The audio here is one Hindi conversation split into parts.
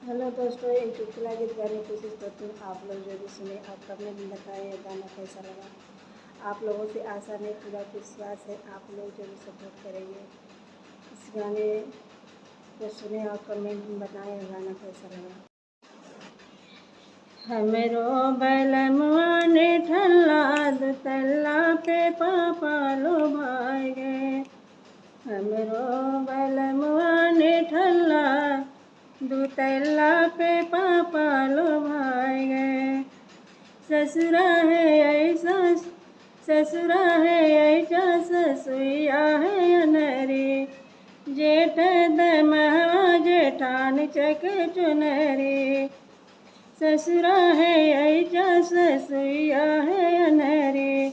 हेलो दोस्तों, एक चुटकुला गीत गाने की कोशिश करती हूँ। आप लोग जो भी सुने आप कमेंट में बताएं ये गाना कैसा लगा। आप लोगों से आशा नहीं पूरा विश्वास है, आप लोग जो भी सपोर्ट करेंगे इस गाने को सुने और कमेंट में बताएं ये गाना कैसा लगा। हमरो बलमुआ ने ठल्ला दुतल्ला पे पापा लो भाई गए। हमरो बलमुआ ने ठल्ला दुतल्ला पे पापा लो भाई गए। ससुरा है ऐसा ससुइया है अनरी, जेठ दमहवा जेठान चक चुनरी। ससुरा है ऐसा ससुइया है अनरी,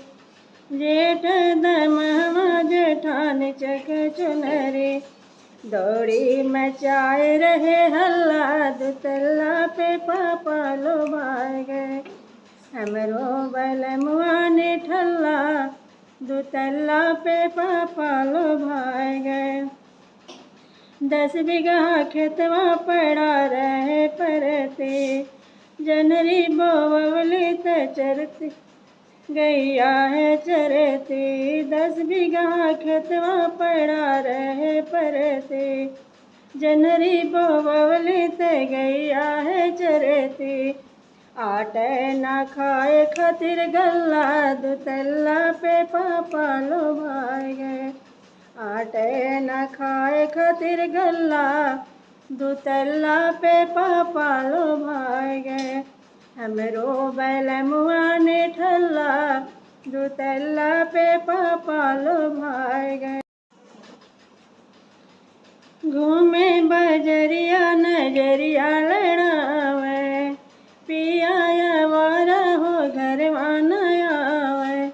जेठ दमहवा जेठान चक चुनरी। दौड़ी मचाए रहे हल्ला दुतल्ला पे पापा लो भाई गए। हमरो बलमुआ ने ठल्ला दुतल्ला पे पापा लो भाई गए। 10 बीघा खेतवा पड़ा रहे परते, जनरी बोवली त चरती गैया है चरती। 10 बीघा खेतवा पड़ा रहे परते, जनरी बोवली त गैया है चरती। आटे ना खाए खातिर गल्ला दुतल्ला पे पापा लो भाई गए। आटे ना खाए खातिर गल्ला दुतल्ला पे पापा लो भाई गए। हमरो बलमुआ ने ठल्ला दुतल्ला पे पापा लो भाई गए। घूमे बजरिया नजरिया लड़ावे, पिया आवारा हो घरवा न आवे।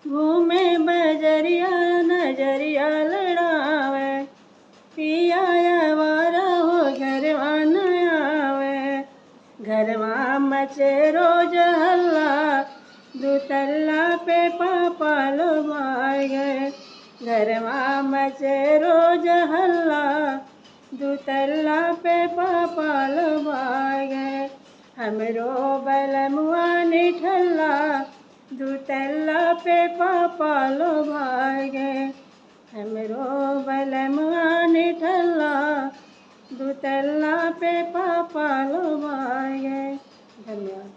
घूमे बजरिया नजरिया लड़ावे, पिया आवारा हो घरवा न आवे। घरवा मचे रोज हल्ला दुतल्ला पे पापा लो भाई गए। घरवा मचे रोज हल्ला दुतल्ला पे पापा लो भाई गए। हमरो बलमुआ ने ठल्ला दुतल्ला पे पापा लो भाई गए। हमरो बलमुआ ने ठल्ला दुतल्ला पे पापा लो भाई गए। धन्यवाद।